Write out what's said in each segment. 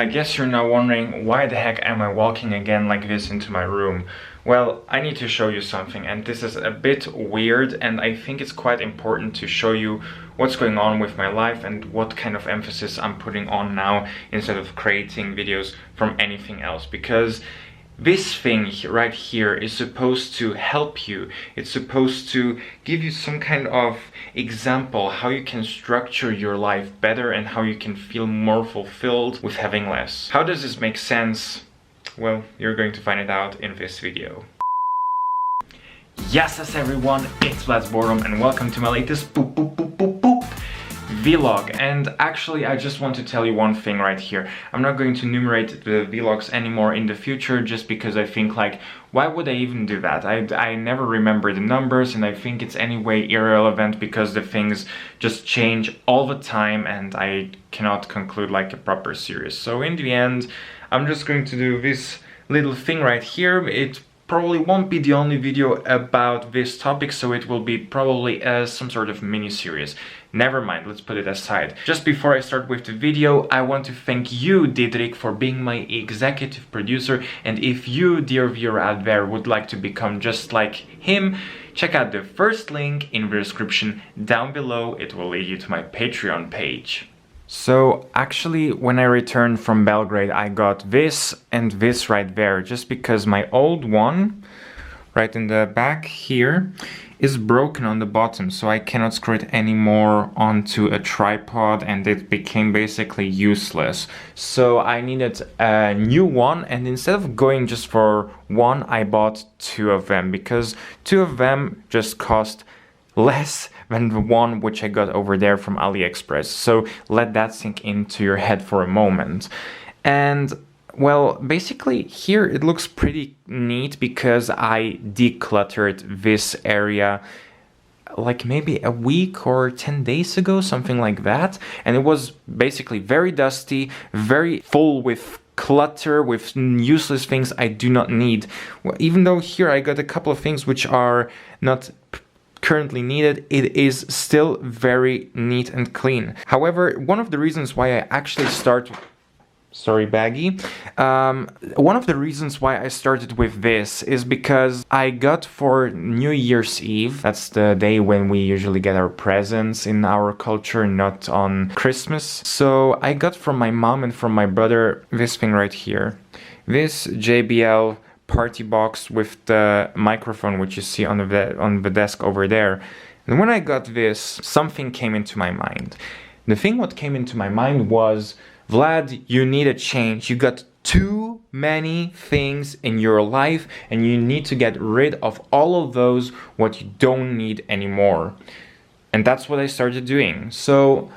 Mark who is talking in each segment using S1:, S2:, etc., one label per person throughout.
S1: I guess you're now wondering, why the heck am I walking again like this into my room? Well, I need to show you something, and this is a bit weird, and I think it's quite important to show you what's going on with my life and what kind of emphasis I'm putting on now instead of creating videos from anything else, because this thing right here is supposed to help you. It's supposed to give you some kind of example how you can structure your life better and how you can feel more fulfilled with having less. How does this make sense? Well, you're going to find it out in this video. Yes, everyone, it's VladsBoredom and welcome to my latest vlog. And actually, I just want to tell you one thing right here. I'm not going to enumerate the vlogs anymore in the future, just because I think, like, why would I even do that? I never remember the numbers, and I think it's anyway irrelevant because the things just change all the time and I cannot conclude like a proper series. So in the end, I'm just going to do this little thing right here. It probably won't be the only video about this topic, so it will be probably some sort of mini-series. Never mind, let's put it aside. Just before I start with the video, I want to thank you, Didrik, for being my executive producer, and if you, dear viewer out there, would like to become just like him, check out the first link in the description down below. It will lead you to my Patreon page. So actually, when I returned from Belgrade, I got this and this right there, just because my old one, right in the back here, is broken on the bottom, so I cannot screw it anymore onto a tripod and it became basically useless. So I needed a new one, and instead of going just for one, I bought two of them, because two of them just cost less than the one which I got over there from AliExpress. So let that sink into your head for a moment. And well, basically here it looks pretty neat because I decluttered this area like maybe a week or 10 days ago, something like that. And it was basically very dusty, very full with clutter, with useless things I do not need. Well, even though here I got a couple of things which are not currently needed, it is still very neat and clean. However, one of the reasons why I actually Sorry, baggy. One of the reasons why I started with this is because I got for New Year's Eve, that's the day when we usually get our presents in our culture, not on Christmas. So I got from my mom and from my brother this thing right here. This JBL party box with the microphone which you see on the desk over there. And when I got this, something came into my mind. The thing what came into my mind was, Vlad, you need a change. You got too many things in your life and you need to get rid of all of those what you don't need anymore. And that's what I started doing. So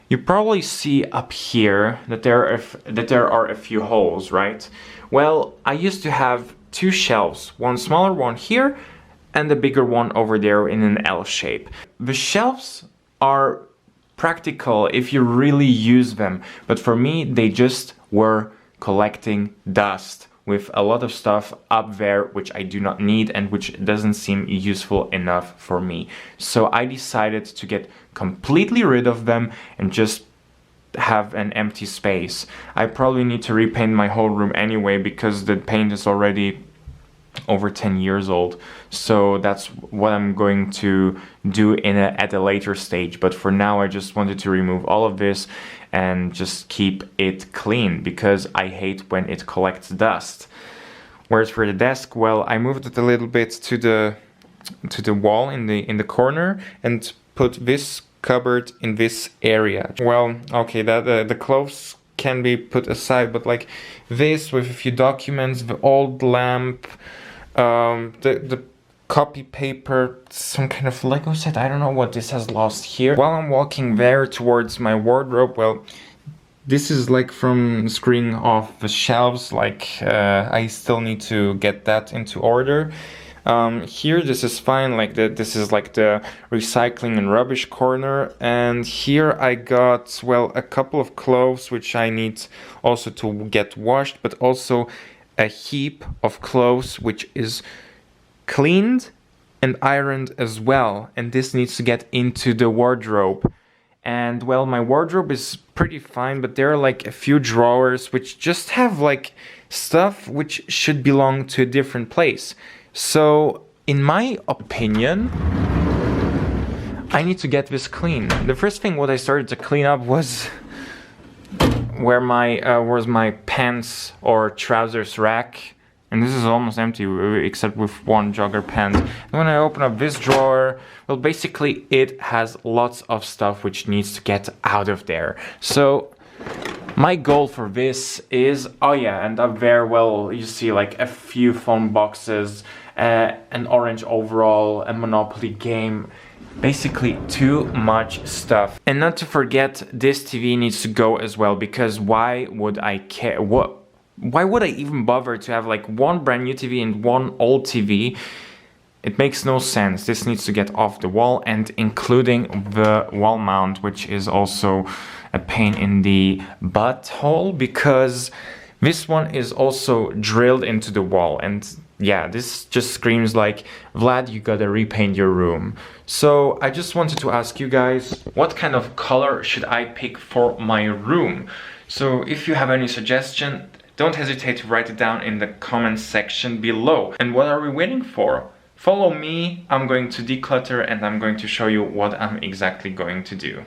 S1: you probably see up here that there are a few holes, right? Well, I used to have two shelves, one smaller one here and a bigger one over there in an L shape. The shelves are practical if you really use them, but for me they just were collecting dust with a lot of stuff up there which I do not need and which doesn't seem useful enough for me. So I decided to get completely rid of them and just have an empty space. I probably need to repaint my whole room anyway because the paint is already over 10 years old, so that's what I'm going to do at a later stage. But for now I just wanted to remove all of this and just keep it clean because I hate when it collects dust. Whereas for the desk, well, I moved it a little bit to the wall in the corner and put this cupboard in this area. Well, okay, that the clothes can be put aside, but like this with a few documents, the old lamp, the copy paper, some kind of Lego set, I don't know what this has lost here. While I'm walking there towards my wardrobe, well, this is like from screening off the shelves, like I still need to get that into order. Here this is fine, like this is like the recycling and rubbish corner, and here I got, well, a couple of clothes which I need also to get washed, but also a heap of clothes which is cleaned and ironed as well, and this needs to get into the wardrobe. And well, my wardrobe is pretty fine, but there are like a few drawers which just have like stuff which should belong to a different place. So in my opinion, I need to get this clean. The first thing what I started to clean up was where my pants or trousers rack. And this is almost empty except with one jogger pant. And when I open up this drawer, well, basically it has lots of stuff which needs to get out of there. So my goal for this is, oh yeah, and up there, well, you see like a few phone boxes, an orange overall, a Monopoly game. Basically too much stuff. And not to forget, this TV needs to go as well, because why would I care? Why would I even bother to have like one brand new TV and one old TV? It makes no sense. This needs to get off the wall, and including the wall mount, which is also a pain in the butthole, because this one is also drilled into the wall. And yeah, this just screams like, Vlad, you gotta repaint your room. So I just wanted to ask you guys, what kind of color should I pick for my room? So if you have any suggestion, don't hesitate to write it down in the comments section below. And what are we waiting for? Follow me, I'm going to declutter and I'm going to show you what I'm exactly going to do.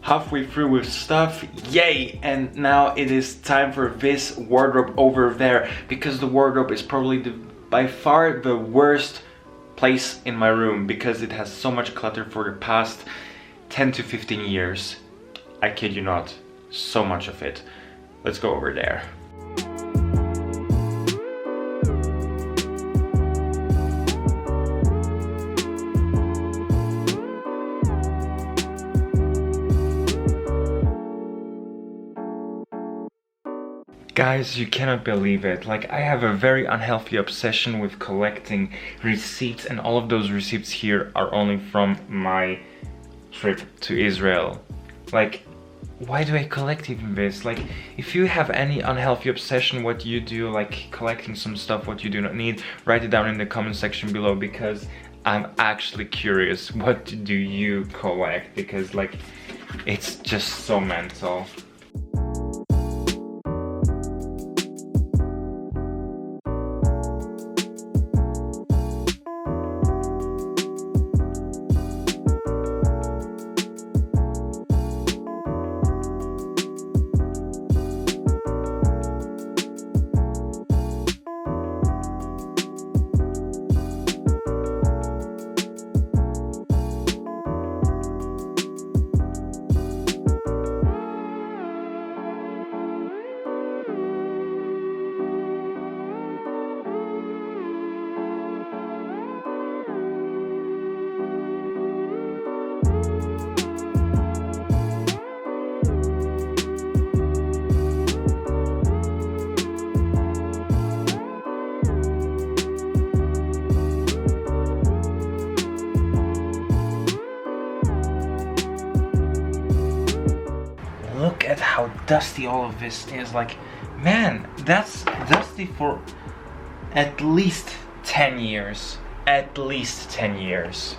S1: Halfway through with stuff, yay! And now it is time for this wardrobe over there, because the wardrobe is probably by far the worst place in my room, because it has so much clutter for the past 10 to 15 years. I kid you not, so much of it. Let's go over there. Guys, you cannot believe it. Like, I have a very unhealthy obsession with collecting receipts, and all of those receipts here are only from my trip to Israel. Like, why do I collect even this? Like, if you have any unhealthy obsession, what you do, like collecting some stuff what you do not need, write it down in the comment section below, because I'm actually curious, what do you collect? Because like, it's just so mental. Look at how dusty all of this is. Like, man, that's dusty for at least 10 years. At least 10 years.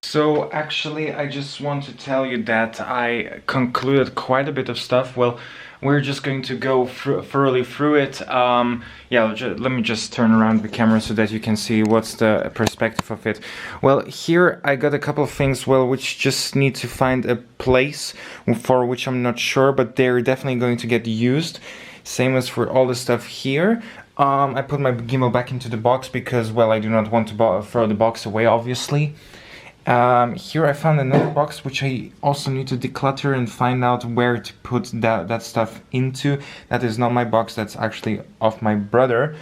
S1: So actually, I just want to tell you that I concluded quite a bit of stuff. Well, we're just going to go thoroughly through it. Yeah, let me just turn around the camera so that you can see what's the perspective of it. Well, here I got a couple of things, well, which just need to find a place for which I'm not sure, but they're definitely going to get used. Same as for all the stuff here. I put my gimbal back into the box because, well, I do not want to throw the box away, obviously. Here I found another box which I also need to declutter and find out where to put that stuff into. That is not my box, that's actually of my brother.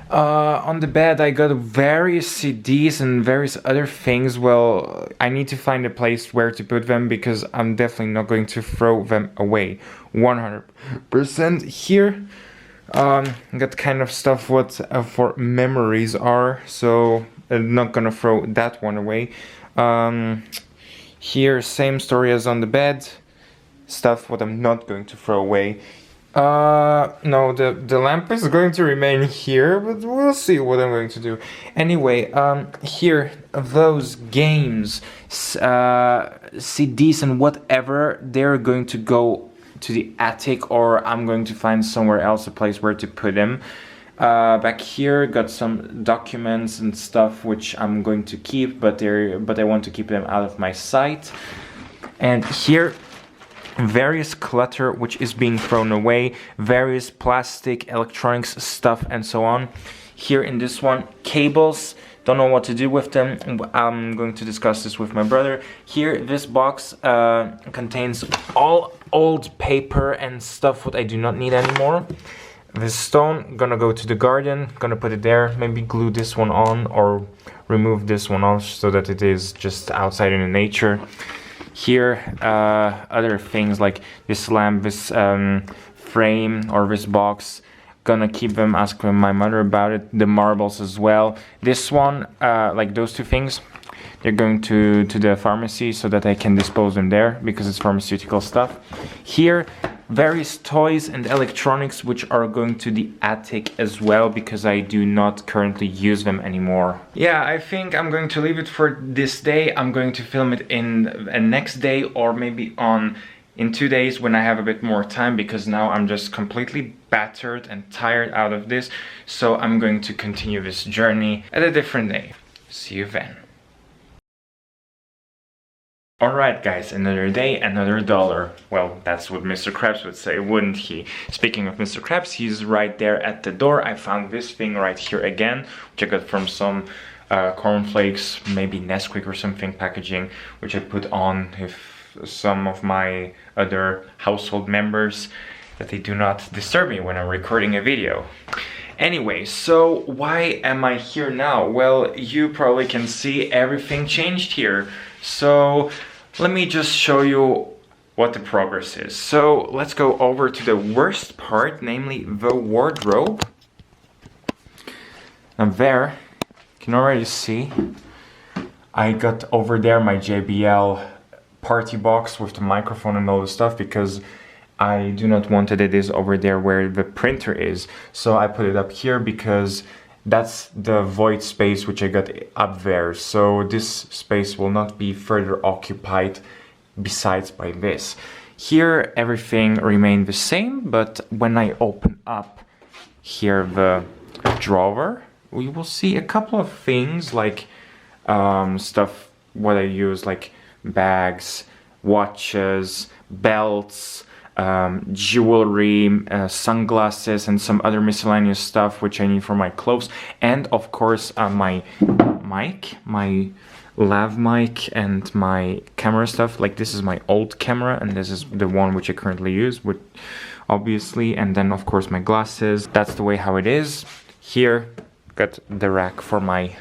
S1: On the bed I got various CDs and various other things. Well, I need to find a place where to put them because I'm definitely not going to throw them away 100%. Here got kind of stuff what for memories are, so I'm not gonna throw that one away. Here same story as on the bed, stuff what I'm not going to throw away. No, the lamp is going to remain here, but we'll see what I'm going to do. Anyway, here, those games, CDs and whatever, they're going to go to the attic, or I'm going to find somewhere else a place where to put them. Back here, got some documents and stuff which I'm going to keep, but I want to keep them out of my sight. And here, various clutter which is being thrown away, various plastic, electronics stuff and so on. Here in this one, cables, don't know what to do with them. I'm going to discuss this with my brother. Here, this box contains all old paper and stuff what I do not need anymore. This stone, gonna go to the garden, gonna put it there, maybe glue this one on or remove this one off so that it is just outside in the nature. Here, other things like this lamp, this frame or this box, gonna keep them, ask my mother about it. The marbles as well. This one, like those two things, they're going to the pharmacy so that I can dispose them there because it's pharmaceutical stuff. Here, various toys and electronics which are going to the attic as well because I do not currently use them anymore. Yeah, I think I'm going to leave it for this day. I'm going to film it in a next day or maybe in 2 days when I have a bit more time, because now I'm just completely battered and tired out of this. So I'm going to continue this journey at a different day. See you then. Alright guys, another day, another dollar. Well, that's what Mr. Krabs would say, wouldn't he? Speaking of Mr. Krabs, he's right there at the door. I found this thing right here again, which I got from some cornflakes, maybe Nesquik or something packaging, which I put on with some of my other household members, that they do not disturb me when I'm recording a video. Anyway, so why am I here now? Well, you probably can see everything changed here. So let me just show you what the progress is. So let's go over to the worst part, namely the wardrobe. Now there, you can already see, I got over there my JBL party box with the microphone and all the stuff because I do not want that it is over there where the printer is. So I put it up here because that's the void space which I got up there. So this space will not be further occupied besides by this. Here everything remained the same, but when I open up here the drawer, we will see a couple of things like stuff what I use, like bags, watches, belts, jewelry, sunglasses, and some other miscellaneous stuff which I need for my clothes, and of course my mic, my lav mic, and my camera stuff. Like this is my old camera and this is the one which I currently use, with obviously, and then of course my glasses. That's the way how it is. Here got the rack for my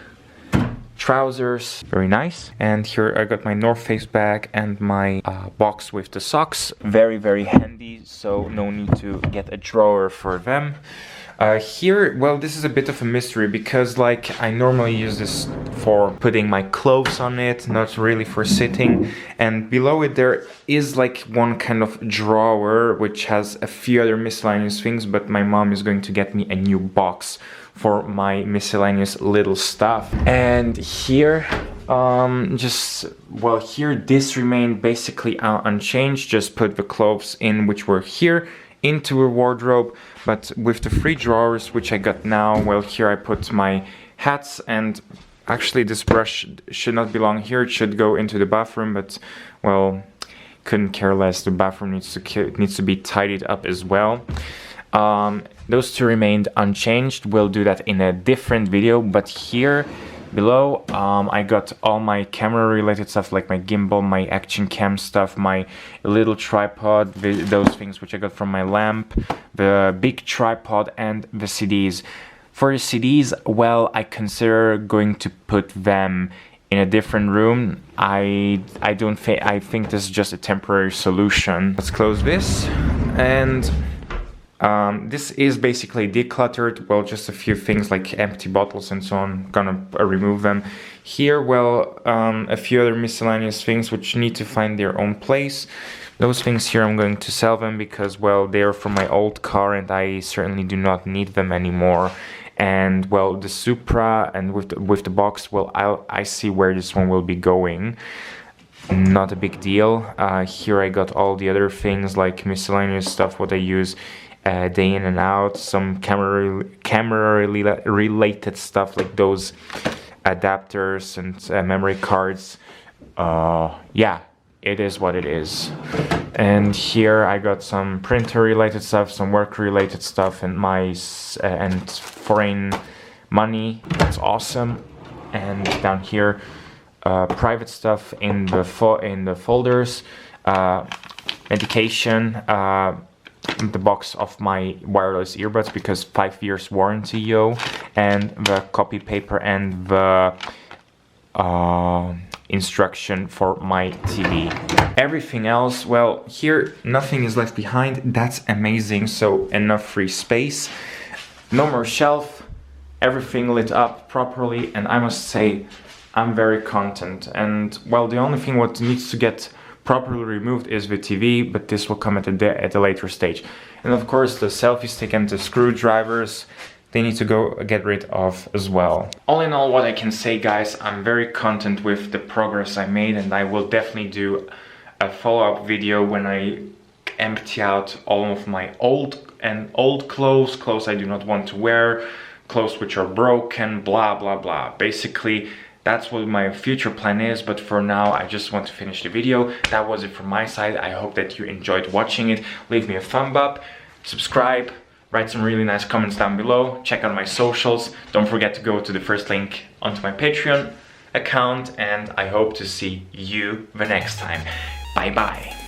S1: trousers, very nice. And here I got my North Face bag and my box with the socks, very handy, so no need to get a drawer for them. Here, well, this is a bit of a mystery because like I normally use this for putting my clothes on it, not really for sitting. And below it there is like one kind of drawer which has a few other miscellaneous things, but my mom is going to get me a new box for my miscellaneous little stuff. And here, here this remained basically unchanged. Just put the clothes in which were here into a wardrobe, but with the 3 drawers which I got now, well, here I put my hats, and actually this brush should not belong here, it should go into the bathroom, but well, couldn't care less, the bathroom needs to be tidied up as well. Those two remained unchanged. We'll do that in a different video, but here below I got all my camera related stuff, like my gimbal, my action cam stuff, my little tripod, those things which I got from my lamp, the big tripod, and the CDs. For the CDs, well, I consider going to put them in a different room. I think this is just a temporary solution. Let's close this, and this is basically decluttered. Well, just a few things like empty bottles and so on. Gonna remove them. Here, well, a few other miscellaneous things which need to find their own place. Those things here, I'm going to sell them because, well, they are from my old car and I certainly do not need them anymore. And, well, the Supra and with the box, well, I see where this one will be going. Not a big deal. Here I got all the other things like miscellaneous stuff what I use day in and out, some camera related stuff like those adapters and memory cards. Yeah, it is what it is. And here I got some printer related stuff, some work related stuff, and my and foreign money. That's awesome. And down here, private stuff in the folders, medication, the box of my wireless earbuds because 5 years warranty, yo, and the copy paper and the instruction for my TV. Everything else, well, here nothing is left behind. That's amazing. So enough free space, no more shelf, everything lit up properly, and I must say I'm very content. And well, the only thing what needs to get properly removed is the TV, but this will come at a later stage. And of course the selfie stick and the screwdrivers, they need to go get rid of as well. All in all, what I can say, guys, I'm very content with the progress I made, and I will definitely do a follow-up video when I empty out all of my old clothes I do not want to wear, clothes which are broken, blah blah blah. Basically that's what my future plan is, but for now I just want to finish the video. That was it from my side. I hope that you enjoyed watching it. Leave me a thumb up, subscribe, write some really nice comments down below, check out my socials. Don't forget to go to the first link onto my Patreon account, and I hope to see you the next time. Bye bye.